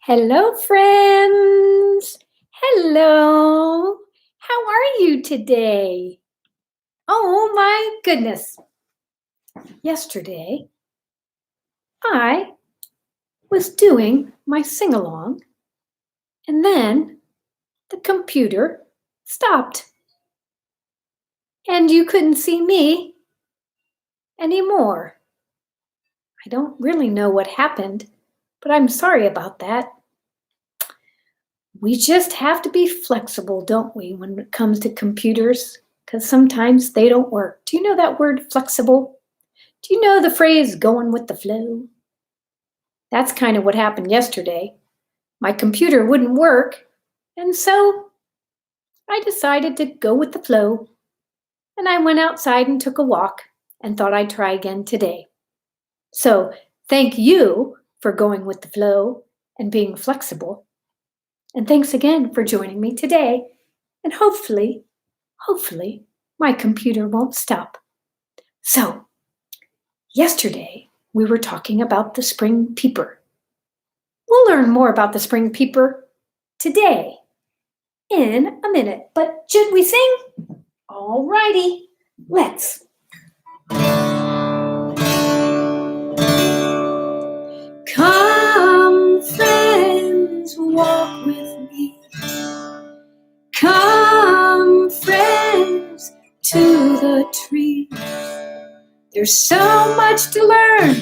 Hello, friends. Hello. How are you today? Oh my goodness. Yesterday, I was doing my sing along, and then the computer stopped, and you couldn't see me anymore. I don't really know what happened, but I'm sorry about that. We just have to be flexible, don't we, when it comes to computers? Because sometimes they don't work. Do you know that word flexible? Do you know the phrase going with the flow? That's kind of what happened yesterday. My computer wouldn't work, and so I decided to go with the flow. And I went outside and took a walk and thought I'd try again today. So thank you for going with the flow and being flexible. And thanks again for joining me today. And hopefully, my computer won't stop. So, yesterday we were talking about the spring peeper. We'll learn more about the spring peeper today in a minute. But should we sing? All righty, let's. Come, friends, walk with me. Come, friends, to the trees. There's so much to learn.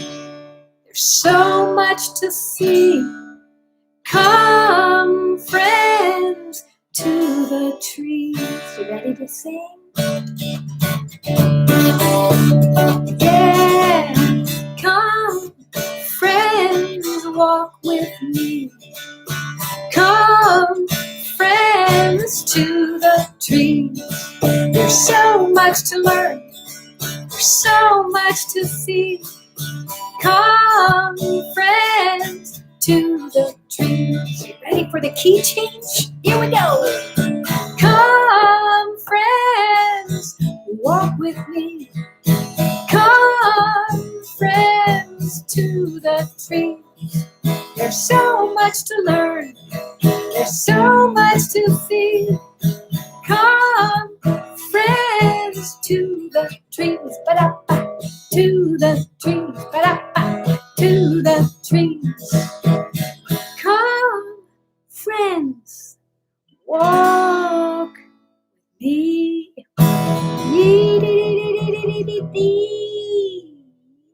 There's so much to see. Come, friends, to the trees. You ready to sing? Yeah. Come, friends, walk with me. Come, friends, to the trees. There's so much to learn. There's so much to see. Come, friends, to the trees. You ready for the key change? Here we go. Come, friends, walk with me. Come, friends, to the trees. There's so much to learn. There's so much to see. Come, friends, to the trees. Ba-da-ba. To the trees. Ba-da-ba. To the trees. Come, friends, walk with me.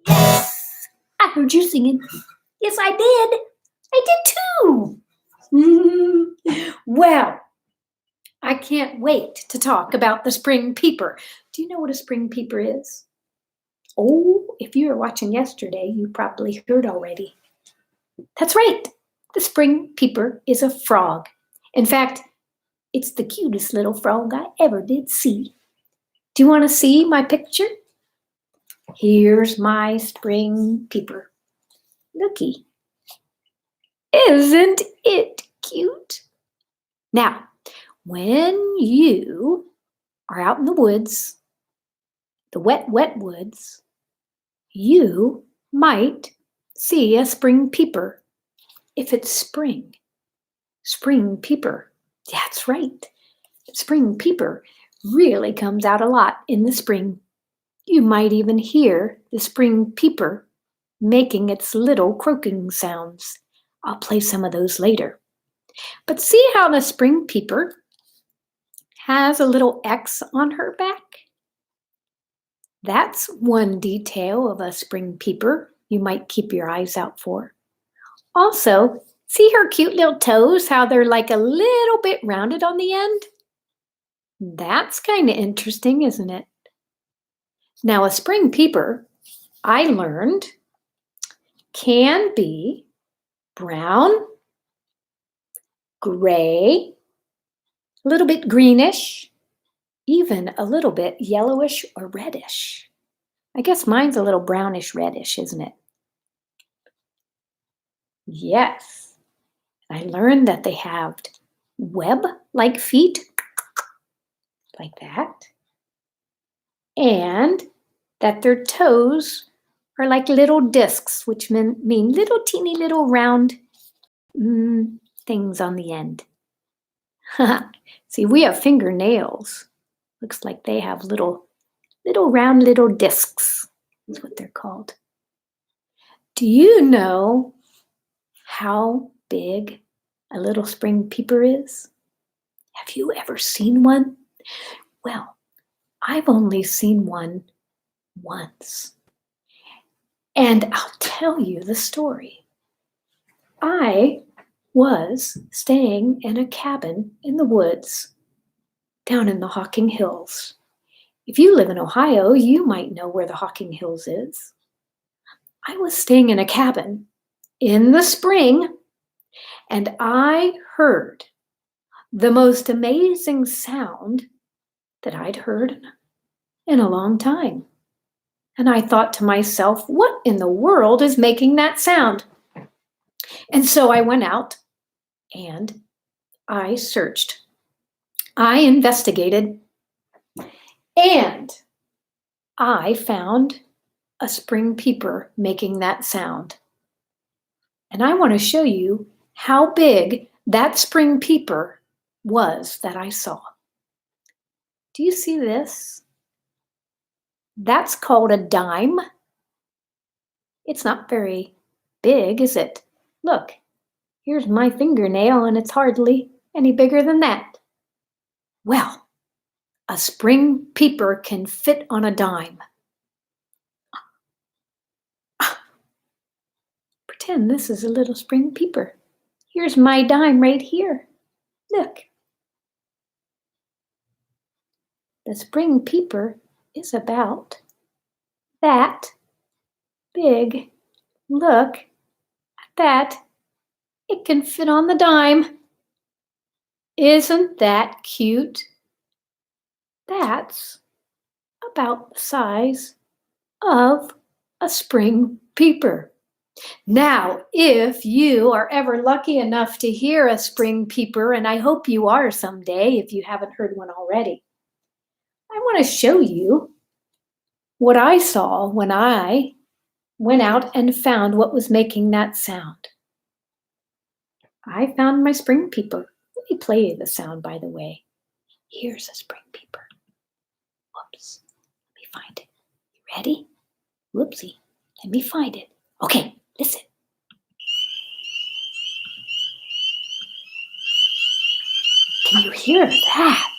Yes, I heard you singing. Yes, I did. I did too. Well, I can't wait to talk about the spring peeper. Do you know what a spring peeper is? Oh, if you were watching yesterday, you probably heard already. That's right. The spring peeper is a frog. In fact, it's the cutest little frog I ever did see. Do you want to see my picture? Here's my spring peeper. Looky. Isn't it cute? Now, when you are out in the woods, the wet, wet woods, you might see a spring peeper. If it's spring, spring peeper. That's right. Spring peeper really comes out a lot in the spring. You might even hear the spring peeper making its little croaking sounds. I'll play some of those later. But see how the spring peeper has a little X on her back? That's one detail of a spring peeper you might keep your eyes out for. Also, see her cute little toes, how they're like a little bit rounded on the end? That's kind of interesting, isn't it? Now, a spring peeper, I learned, can be brown, gray, a little bit greenish, even a little bit yellowish or reddish. I guess mine's a little brownish reddish, isn't it? Yes. I learned that they have web-like feet, like that, and that their toes are like little discs, which mean little teeny little round things on the end. See, we have fingernails. Looks like they have little round little discs. That's what they're called. Do you know how big a little spring peeper is? Have you ever seen one? Well, I've only seen one once. And I'll tell you the story. I was staying in a cabin in the woods down in the Hocking Hills. If you live in Ohio, you might know where the Hocking Hills is. I was staying in a cabin in the spring, and I heard the most amazing sound that I'd heard in a long time. And I thought to myself, what in the world is making that sound? And so I went out and I searched. I investigated, and I found a spring peeper making that sound. And I want to show you how big that spring peeper was that I saw. Do you see this? That's called a dime. It's not very big, is it? Look, here's my fingernail, and it's hardly any bigger than that. Well, a spring peeper can fit on a dime. Pretend this is a little spring peeper. Here's my dime right here. Look. The spring peeper is about that big. Look at that. It can fit on the dime. Isn't that cute? That's about the size of a spring peeper. Now, if you are ever lucky enough to hear a spring peeper, and I hope you are someday if you haven't heard one already, I want to show you what I saw when I went out and found what was making that sound. I found my spring peeper. Let me play you the sound, by the way. Here's a spring peeper. Whoops. Let me find it. You ready? Whoopsie. Let me find it. Okay, listen. Can you hear that?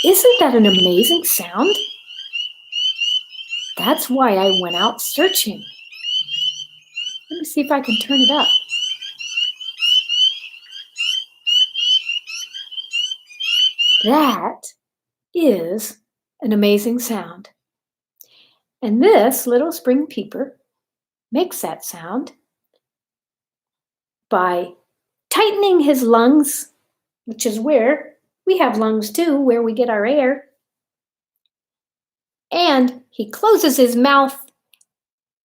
Isn't that an amazing sound? That's why I went out searching. Let me see if I can turn it up. That is an amazing sound. And this little spring peeper makes that sound by tightening his lungs, which is where we have lungs too, where we get our air. And he closes his mouth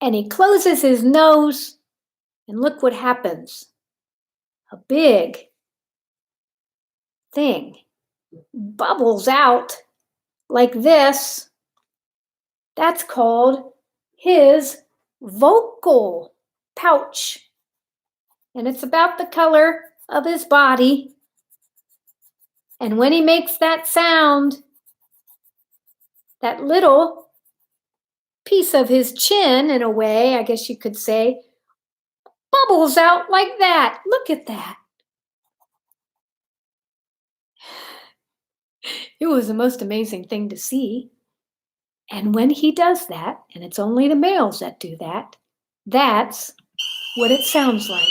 and he closes his nose, and look what happens. A big thing bubbles out like this. That's called his vocal pouch. And it's about the color of his body. And when he makes that sound, that little piece of his chin, in a way, I guess you could say, bubbles out like that. Look at that. It was the most amazing thing to see. And when he does that, and it's only the males that do that, that's what it sounds like.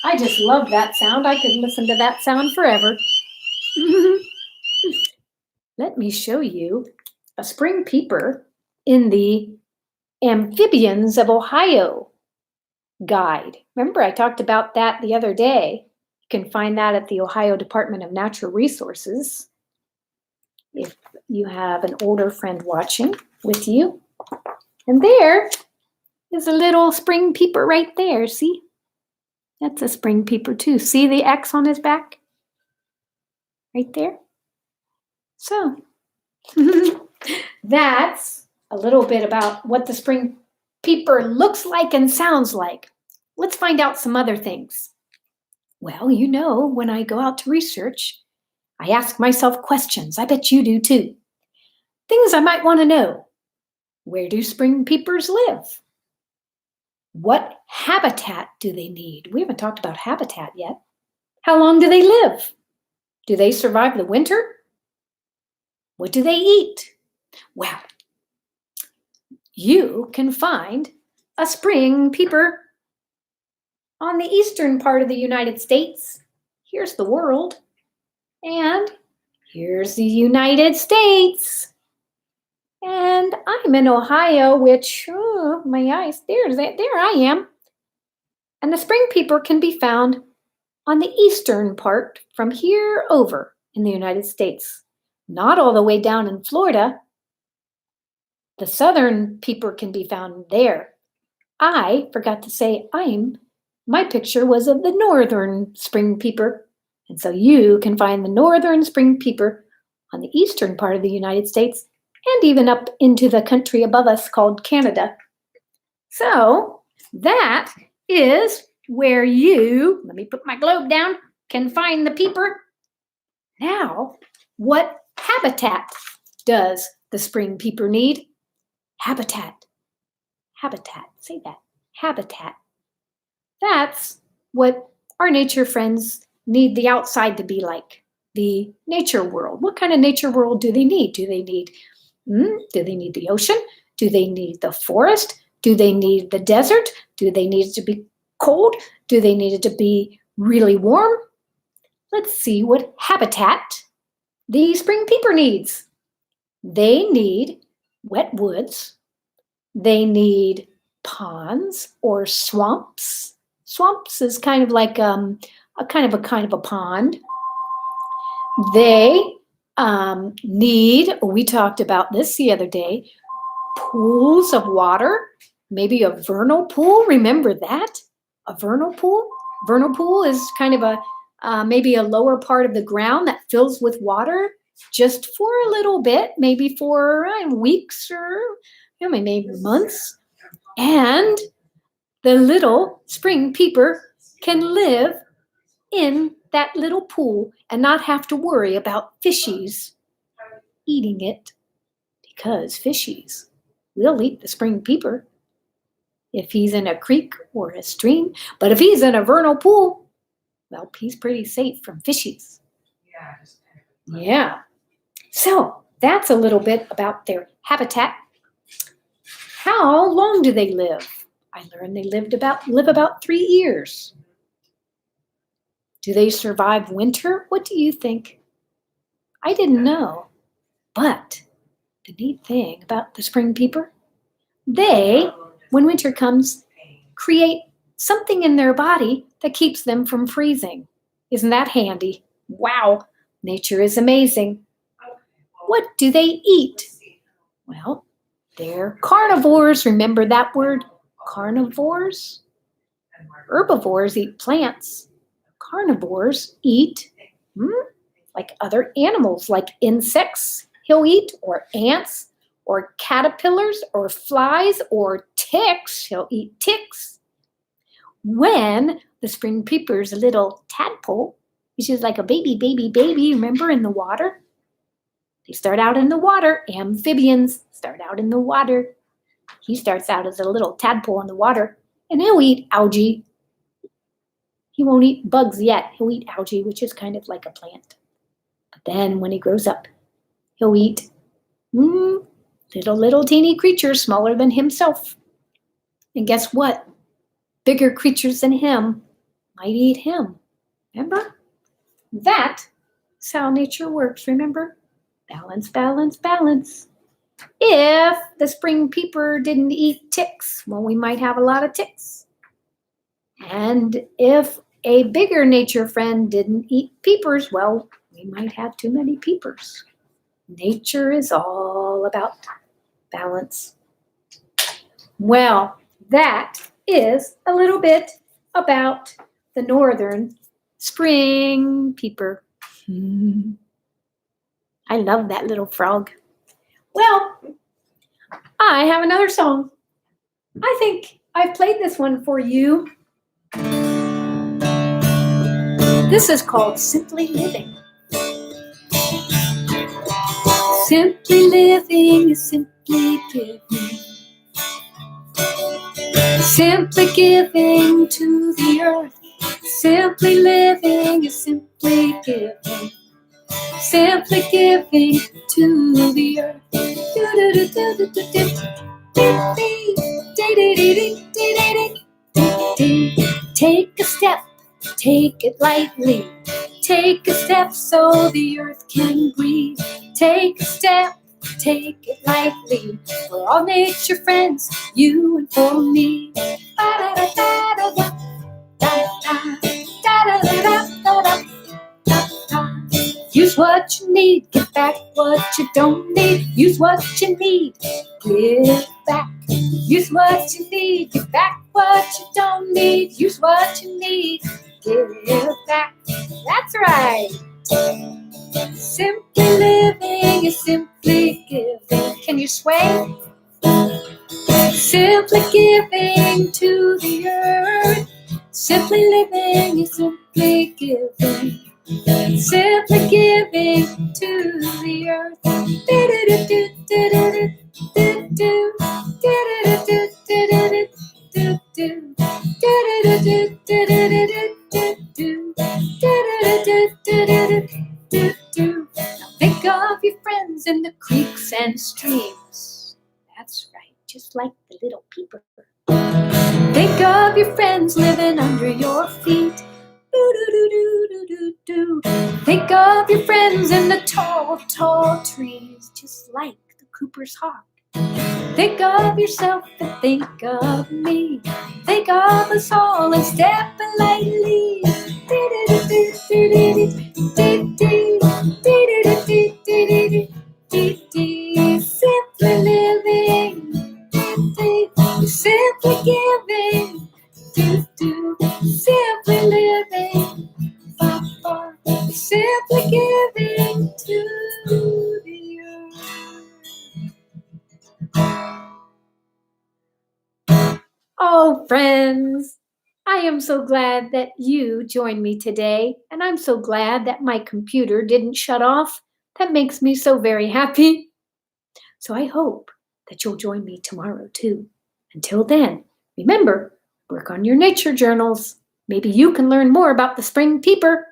I just love that sound. I could listen to that sound forever. Let me show you a spring peeper in the Amphibians of Ohio guide. Remember, I talked about that the other day. You can find that at the Ohio Department of Natural Resources if you have an older friend watching with you. And there is a little spring peeper right there. See? That's a spring peeper too. See the X on his back? Right there. So, That's a little bit about what the spring peeper looks like and sounds like. Let's find out some other things. Well, when I go out to research, I ask myself questions. I bet you do too. Things I might want to know. Where do spring peepers live? What habitat do they need? We haven't talked about habitat yet. How long do they live? Do they survive the winter? What do they eat? Well, you can find a spring peeper on the eastern part of the United States. Here's the world. And here's the United States. And I'm in Ohio, which, my eyes, there I am. And the spring peeper can be found on the eastern part from here over in the United States. Not all the way down in Florida. The southern peeper can be found there. I forgot to say my picture was of the northern spring peeper. And so you can find the northern spring peeper on the eastern part of the United States and even up into the country above us called Canada. So that is where you, let me put my globe down, can find the peeper. Now, what habitat does the spring peeper need? Habitat. Habitat. Say that. Habitat. That's what our nature friends need the outside to be like. The nature world. What kind of nature world do they need? Do they need the ocean? Do they need the forest? Do they need the desert? Do they need it to be cold? Do they need it to be really warm? Let's see what habitat the spring peeper needs. They need wet woods. They need ponds or swamps. Swamps is kind of like a pond. They need, we talked about this the other day, pools of water, maybe a vernal pool. Remember that? A vernal pool? Vernal pool is kind of maybe a lower part of the ground that fills with water just for a little bit, maybe for weeks or maybe months. And the little spring peeper can live in that little pool and not have to worry about fishies eating it, because fishies will eat the spring peeper if he's in a creek or a stream. But if he's in a vernal pool, well, he's pretty safe from fishies. Yeah. So that's a little bit about their habitat. How long do they live? I learned they live about 3 years. Do they survive winter? What do you think? I didn't know. But the neat thing about the spring peeper, they, when winter comes, create something in their body that keeps them from freezing. Isn't that handy? Wow, nature is amazing. What do they eat? Well, they're carnivores. Remember that word? Carnivores? Herbivores eat plants. Carnivores eat like other animals, like insects he'll eat, or ants, or caterpillars, or flies, or ticks. He'll eat ticks. When the spring peeper's a little tadpole, he's just like a baby, remember, in the water? They start out in the water. Amphibians start out in the water. He starts out as a little tadpole in the water, and he'll eat algae. He won't eat bugs yet. He'll eat algae, which is kind of like a plant. But then when he grows up, he'll eat little teeny creatures smaller than himself. And guess what? Bigger creatures than him might eat him. Remember? That's how nature works, remember? Balance, balance, balance. If the spring peeper didn't eat ticks, well, we might have a lot of ticks. And if a bigger nature friend didn't eat peepers, well, we might have too many peepers. Nature is all about balance. Well, that is a little bit about the northern spring peeper. I love that little frog. Well, I have another song. I think I've played this one for you. This is called Simply Living. Simply living is simply giving. Simply giving to the earth. Simply living is simply giving. Simply giving to the earth. Take a step, take it lightly. Take a step so the earth can breathe. Take a step, take it lightly. For all nature friends, you and for me. Use what you need, give back what you don't need. Use what you need, give back. Use what you need, give back what you don't need. Use what you need, give back. That's right. Simply living is simply giving. Can you sway? Simply giving to the earth. Simply living is simply giving. Simply giving to the earth. Now think of your friends in the creeks and streams. That's right, just like the little Peeper. Think of your friends living under your feet. Think of your friends in the tall, tall trees, just like the Cooper's hawk. Think of yourself and think of me. Think of us all and step lightly. Simply living, simply giving, simply living, simply giving to the earth. Oh, friends, I am so glad that you joined me today, and I'm so glad that my computer didn't shut off. That makes me so very happy. So I hope that you'll join me tomorrow too. Until then, remember, work on your nature journals. Maybe you can learn more about the spring peeper.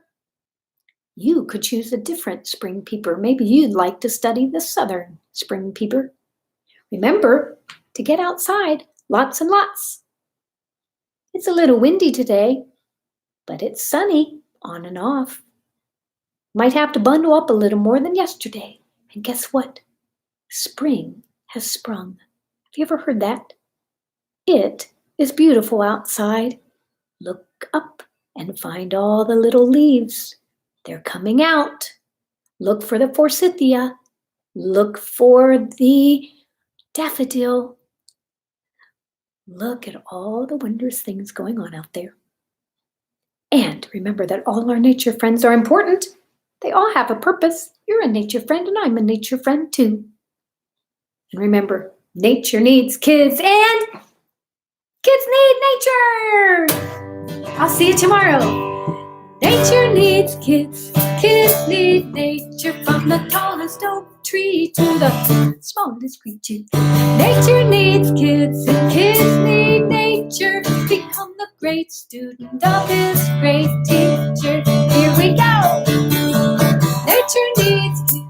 You could choose a different spring peeper. Maybe you'd like to study the southern spring peeper. Remember to get outside lots and lots. It's a little windy today, but it's sunny on and off. Might have to bundle up a little more than yesterday. And guess what? Spring has sprung. Have you ever heard that? It is beautiful outside. Look up and find all the little leaves. They're coming out. Look for the forsythia. Look for the daffodil. Look at all the wondrous things going on out there. And remember that all our nature friends are important. They all have a purpose. You're a nature friend and I'm a nature friend too. And remember, nature needs kids and kids need nature. I'll see you tomorrow. Nature needs kids. Kids need nature. From the tallest oak tree to the smallest creature. Nature needs kids and kids need nature. Become the great student of this great teacher. Here we go. Nature needs kids.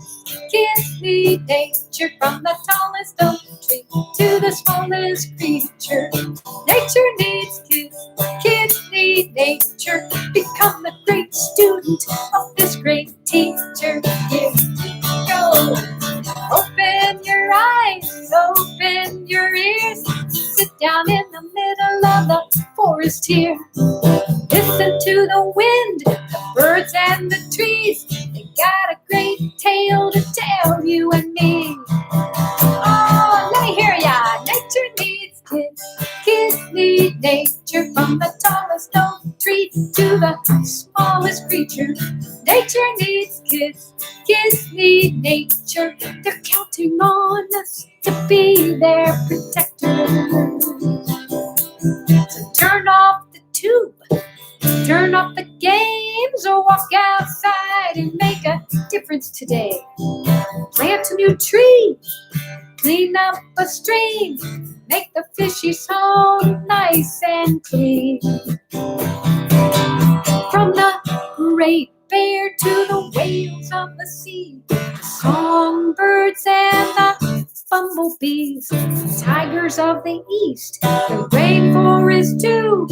Kids need nature. From the tallest oak tree to the smallest creature. Nature needs kids. Kids need nature. Become the great student of this great teacher. Here we go. Open your eyes, open your ears. Sit down in the middle of the forest here. Listen to the wind, the birds and the trees. They got a great tale to tell you and me. Oh, let me hear ya. Nature needs kids. Kids need nature. From the tallest oak tree to the smallest creature. Nature needs kids. Kids need nature. They're counting on us to be their outside and make a difference today. Plant a new tree, clean up a stream, make the fishies home nice and clean. From the great bear to the whales of the sea, the songbirds and the bumblebees, tigers of the east, the rainforest too.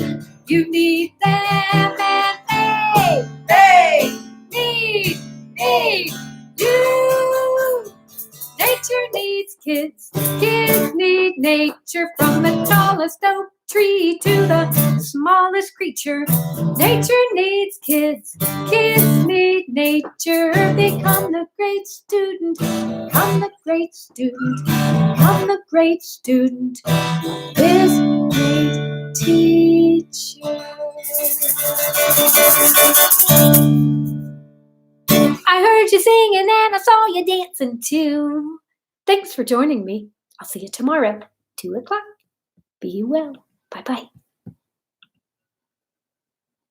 You need them and they need you. Nature needs kids, kids need nature. From the tallest oak tree to the smallest creature, nature needs kids, kids need nature. Become the great student, become the great student, become the great student, this great teacher. I heard you singing and I saw you dancing too. Thanks for joining me. I'll see you tomorrow, 2 o'clock. Be well. Bye-bye.